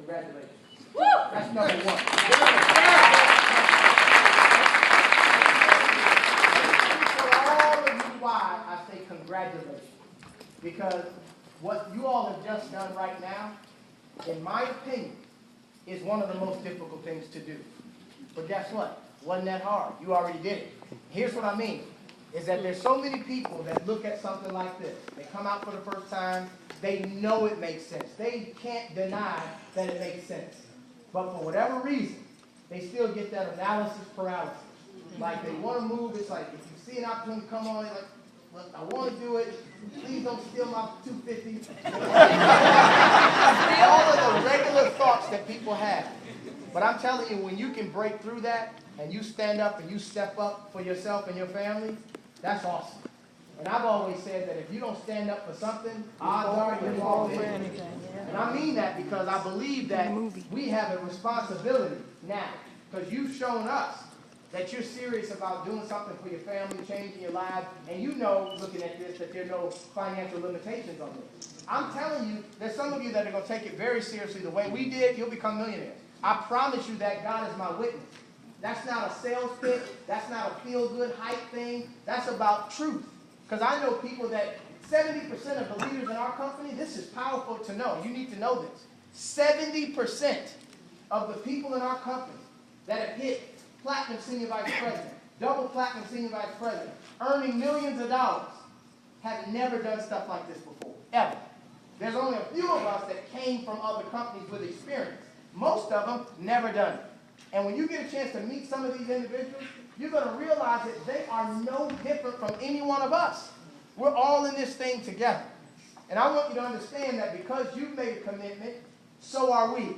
congratulations. Woo! That's number one. All of you why I say congratulations. Because what you all have just done right now, in my opinion, is one of the most difficult things to do. But guess what? Wasn't that hard. You already did it. Here's what I mean, is that there's so many people that look at something like this. They come out for the first time. They know it makes sense. They can't deny that it makes sense. But for whatever reason, they still get that analysis paralysis. Like they want to move. It's like if you see an opportunity come on, they're like, look, I want to do it. Please don't steal my 250. All of the regular thoughts that people have. But I'm telling you, when you can break through that and you stand up and you step up for yourself and your family, that's awesome. And I've always said that if you don't stand up for something, odds are you're involved in it. And I mean that because I believe that we have a responsibility now. Because you've shown us that you're serious about doing something for your family, changing your lives, and you know, looking at this, that there are no financial limitations on this. I'm telling you, there's some of you that are going to take it very seriously. The way we did, you'll become millionaires. I promise you that God is my witness. That's not a sales pitch. That's not a feel-good hype thing. That's about truth. Because I know people that 70% of the leaders in our company, this is powerful to know. You need to know this. 70% of the people in our company that have hit platinum senior vice president, double platinum senior vice president, earning millions of dollars, have never done stuff like this before, ever. There's only a few of us that came from other companies with experience. Most of them never done it. And when you get a chance to meet some of these individuals, you're going to realize that they are no different from any one of us. We're all in this thing together. And I want you to understand that because you've made a commitment, so are we.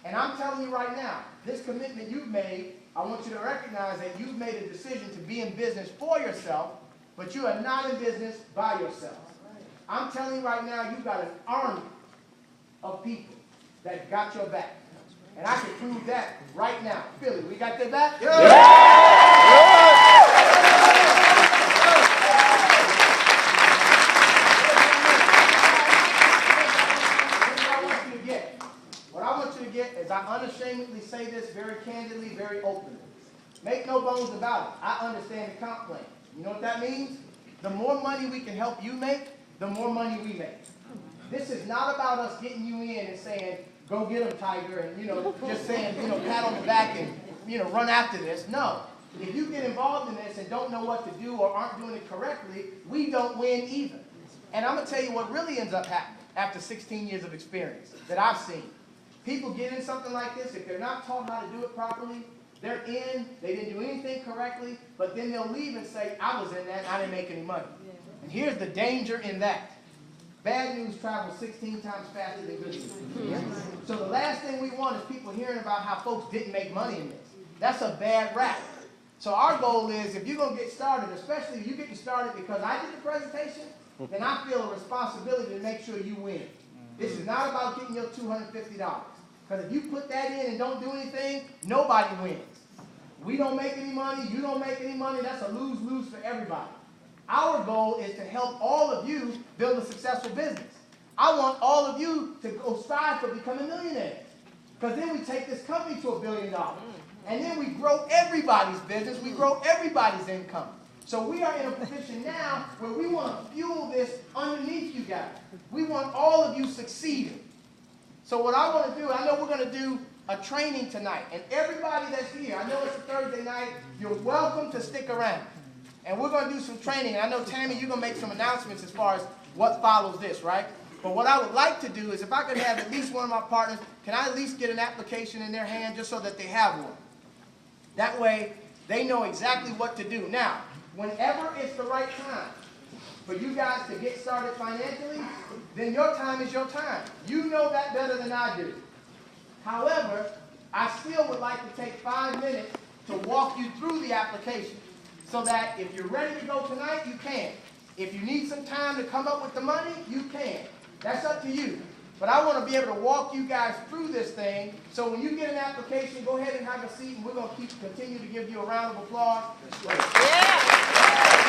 And I'm telling you right now, this commitment you've made, I want you to recognize that you've made a decision to be in business for yourself, but you are not in business by yourself. I'm telling you right now, you've got an army of people that got your back. And I can prove that right now. Philly, we got their back? Yeah. What I want you to get is I unashamedly say this very candidly, very openly. Make no bones about it. I understand the comp plan. You know what that means? The more money we can help you make, the more money we make. This is not about us getting you in and saying, go get him, Tiger, and, just saying, pat on the back and, run after this. No. If you get involved in this and don't know what to do or aren't doing it correctly, we don't win either. And I'm going to tell you what really ends up happening after 16 years of experience that I've seen. People get in something like this, if they're not taught how to do it properly, they're in, they didn't do anything correctly, but then they'll leave and say, I was in that and I didn't make any money. And here's the danger in that. Bad news travels 16 times faster than good news. So the last thing we want is people hearing about how folks didn't make money in this. That's a bad rap. So our goal is, if you're going to get started, especially if you're getting started because I did the presentation, then I feel a responsibility to make sure you win. This is not about getting your $250. Because if you put that in and don't do anything, nobody wins. We don't make any money, you don't make any money, that's a lose-lose for everybody. Our goal is to help all of you build a successful business. I want all of you to go strive for becoming millionaires. Because then we take this company to $1 billion. And then we grow everybody's business, we grow everybody's income. So we are in a position now where we want to fuel this underneath you guys. We want all of you succeeding. So what I want to do, I know we're going to do a training tonight. And everybody that's here, I know it's a Thursday night, you're welcome to stick around. And we're going to do some training. And I know, Tammy, you're going to make some announcements as far as what follows this, right? But what I would like to do is if I could have at least one of my partners, can I at least get an application in their hand just so that they have one? That way, they know exactly what to do. Now, whenever it's the right time for you guys to get started financially, then your time is your time. You know that better than I do. However, I still would like to take 5 minutes to walk you through the application so that if you're ready to go tonight, you can. If you need some time to come up with the money, you can. That's up to you. But I want to be able to walk you guys through this thing. So when you get an application, go ahead and have a seat, and we're going to continue to give you a round of applause. Yeah.